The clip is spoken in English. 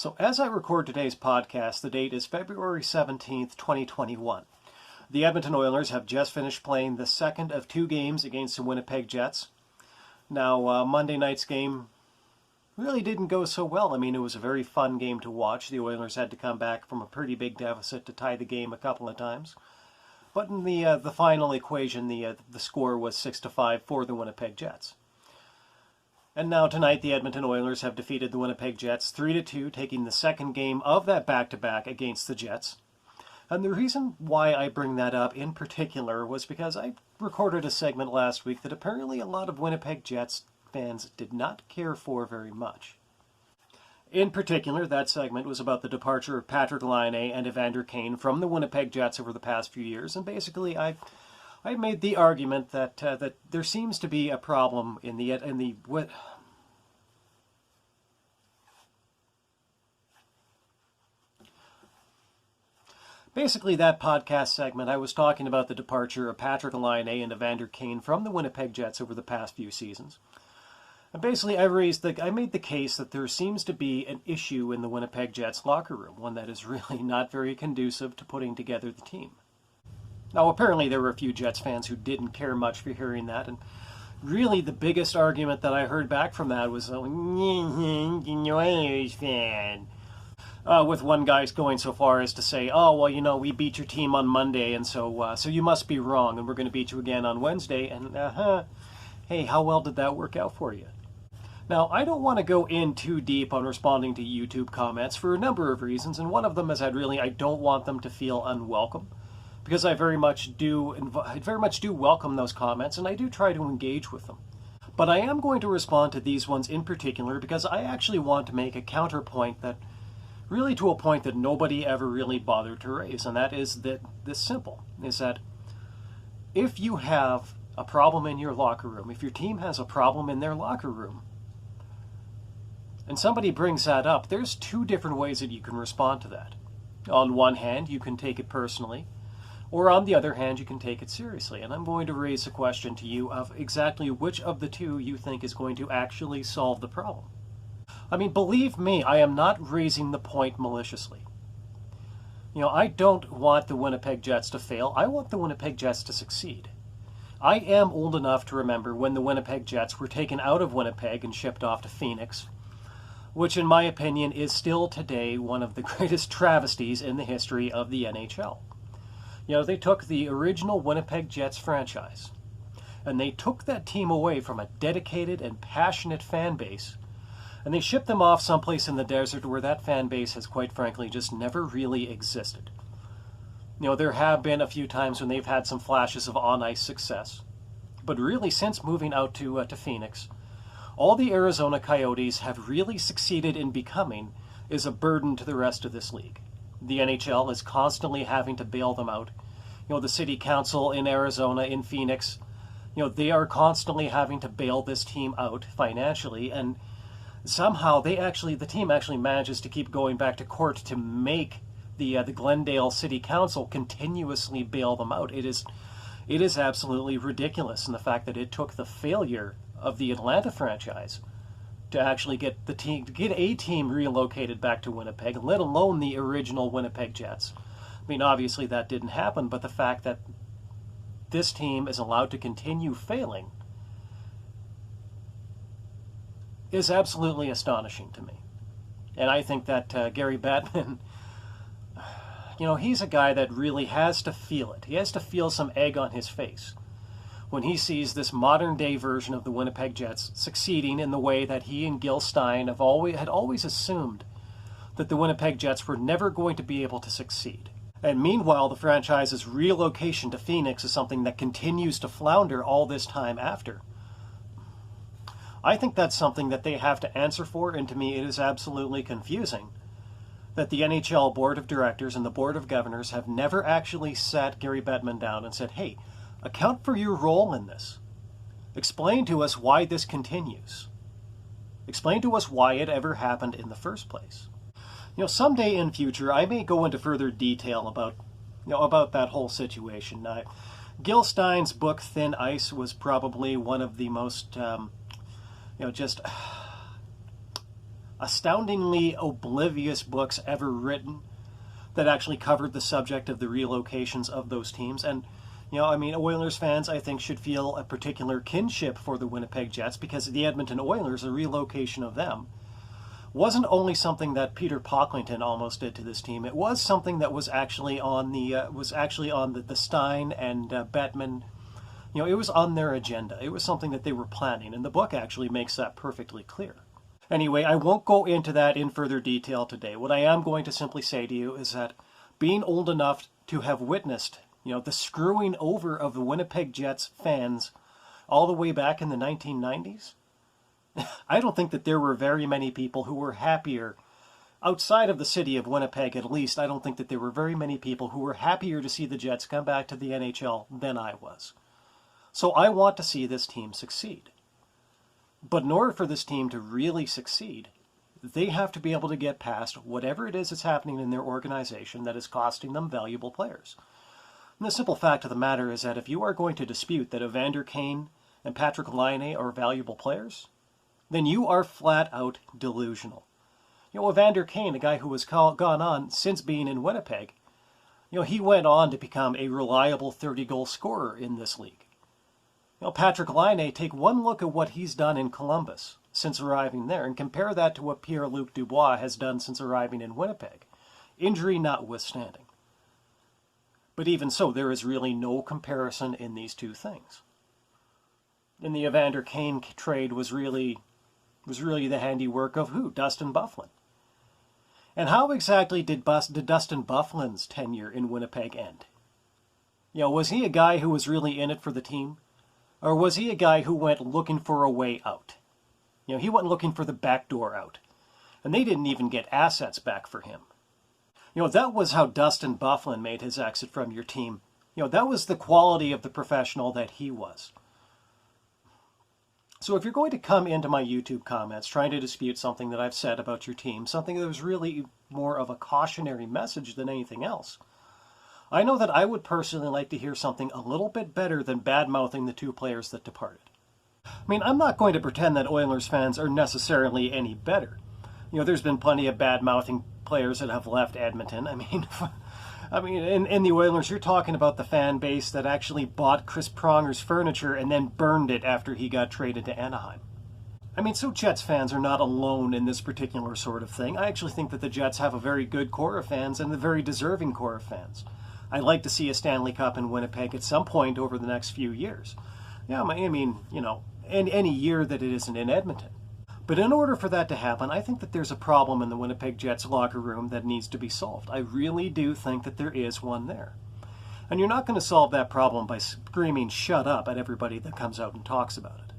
So as I record today's podcast, the date is February 17th, 2021. The Edmonton Oilers have just finished playing the second of two games against the Winnipeg Jets. Now, Monday night's game really didn't go so well. I mean, it was a very fun game to watch. The Oilers had to come back from a pretty big deficit to tie the game a couple of times. But in the final equation, the score was 6-5 for the Winnipeg Jets. And now tonight, the Edmonton Oilers have defeated the Winnipeg Jets 3-2, taking the second game of that back-to-back against the Jets. And the reason why I bring that up in particular was because I recorded a segment last week that apparently a lot of Winnipeg Jets fans did not care for very much. In particular, that segment was about the departure of Patrik Laine and Evander Kane from the Winnipeg Jets over the past few years, and basically I made the argument that that there seems to be a problem in the Basically, that podcast segment, I was talking about the departure of Patrik Laine and Evander Kane from the Winnipeg Jets over the past few seasons. And basically, I made the case that there seems to be an issue in the Winnipeg Jets locker room, one that is really not very conducive to putting together the team. Now, apparently there were a few Jets fans who didn't care much for hearing that, and really the biggest argument that I heard back from that was, Oilers fan. With one guy going so far as to say, oh, well, you know, we beat your team on Monday, and so you must be wrong, and we're going to beat you again on Wednesday, and hey, how well did that work out for you? Now, I don't want to go in too deep on responding to YouTube comments for a number of reasons, and one of them is that really I don't want them to feel unwelcome, because I very much do welcome those comments, and I do try to engage with them. But I am going to respond to these ones in particular because I actually want to make a counterpoint that really to a point that nobody ever really bothered to raise, and that is that this simple, is that if you have a problem in your locker room, if your team has a problem in their locker room, and somebody brings that up, there's two different ways that you can respond to that. On one hand, you can take it personally, or on the other hand, you can take it seriously. And I'm going to raise a question to you of exactly which of the two you think is going to actually solve the problem. I mean, believe me, I am not raising the point maliciously. You know, I don't want the Winnipeg Jets to fail. I want the Winnipeg Jets to succeed. I am old enough to remember when the Winnipeg Jets were taken out of Winnipeg and shipped off to Phoenix, which in my opinion is still today one of the greatest travesties in the history of the NHL. You know, they took the original Winnipeg Jets franchise, and they took that team away from a dedicated and passionate fan base, and they shipped them off someplace in the desert where that fan base has, quite frankly, just never really existed. You know, there have been a few times when they've had some flashes of on-ice success, but really since moving out to Phoenix, all the Arizona Coyotes have really succeeded in becoming is a burden to the rest of this league. The NHL is constantly having to bail them out. You know, the city council in Arizona, in Phoenix, you know, they are constantly having to bail this team out financially, and somehow the team actually manages to keep going back to court to make the Glendale City Council continuously bail them out. It is absolutely ridiculous, in the fact that it took the failure of the Atlanta franchise to actually get a team relocated back to Winnipeg, let alone the original Winnipeg Jets. I mean, obviously that didn't happen, but the fact that this team is allowed to continue failing is absolutely astonishing to me. And I think that Gary Bettman, you know, he's a guy that really has to feel it. He has to feel some egg on his face when he sees this modern-day version of the Winnipeg Jets succeeding in the way that he and Gil Stein had always assumed that the Winnipeg Jets were never going to be able to succeed. And meanwhile, the franchise's relocation to Phoenix is something that continues to flounder all this time after. I think that's something that they have to answer for, and to me it is absolutely confusing that the NHL Board of Directors and the Board of Governors have never actually sat Gary Bettman down and said, hey, account for your role in this. Explain to us why this continues. Explain to us why it ever happened in the first place. You know, someday in future, I may go into further detail about that whole situation. Gil Stein's book, Thin Ice, was probably one of the most, astoundingly oblivious books ever written that actually covered the subject of the relocations of those teams. And, Oilers fans, I think, should feel a particular kinship for the Winnipeg Jets, because the Edmonton Oilers, the relocation of them, wasn't only something that Peter Pocklington almost did to this team. It was something that was actually on the Stein and Bettman. It was on their agenda. It was something that they were planning, and the book actually makes that perfectly clear. Anyway, I won't go into that in further detail today. What I am going to simply say to you is that being old enough to have witnessed, the screwing over of the Winnipeg Jets fans all the way back in the 1990s, I don't think that there were very many people who were happier, outside of the city of Winnipeg at least. I don't think that there were very many people who were happier to see the Jets come back to the NHL than I was. So I want to see this team succeed. But in order for this team to really succeed, they have to be able to get past whatever it is that's happening in their organization that is costing them valuable players. And the simple fact of the matter is that if you are going to dispute that Evander Kane and Patrick Laine are valuable players, then you are flat out delusional. Evander Kane, a guy who has gone on since being in Winnipeg, he went on to become a reliable 30-goal scorer in this league. Patrick Laine, take one look at what he's done in Columbus since arriving there and compare that to what Pierre-Luc Dubois has done since arriving in Winnipeg, injury notwithstanding. But even so, there is really no comparison in these two things. And the Evander Kane trade was really the handiwork of who? Dustin Byfuglien. And how exactly did Dustin Byfuglien's tenure in Winnipeg end? Was he a guy who was really in it for the team? Or was he a guy who went looking for a way out? He went looking for the back door out. And they didn't even get assets back for him. That was how Dustin Byfuglien made his exit from your team. That was the quality of the professional that he was. So if you're going to come into my YouTube comments trying to dispute something that I've said about your team, something that was really more of a cautionary message than anything else, I know that I would personally like to hear something a little bit better than bad-mouthing the two players that departed. I'm not going to pretend that Oilers fans are necessarily any better. There's been plenty of bad-mouthing players that have left Edmonton. In the Oilers, you're talking about the fan base that actually bought Chris Pronger's furniture and then burned it after he got traded to Anaheim. So Jets fans are not alone in this particular sort of thing. I actually think that the Jets have a very good core of fans and a very deserving core of fans. I'd like to see a Stanley Cup in Winnipeg at some point over the next few years. Any year that it isn't in Edmonton. But in order for that to happen, I think that there's a problem in the Winnipeg Jets locker room that needs to be solved. I really do think that there is one there. And you're not going to solve that problem by screaming "shut up" at everybody that comes out and talks about it.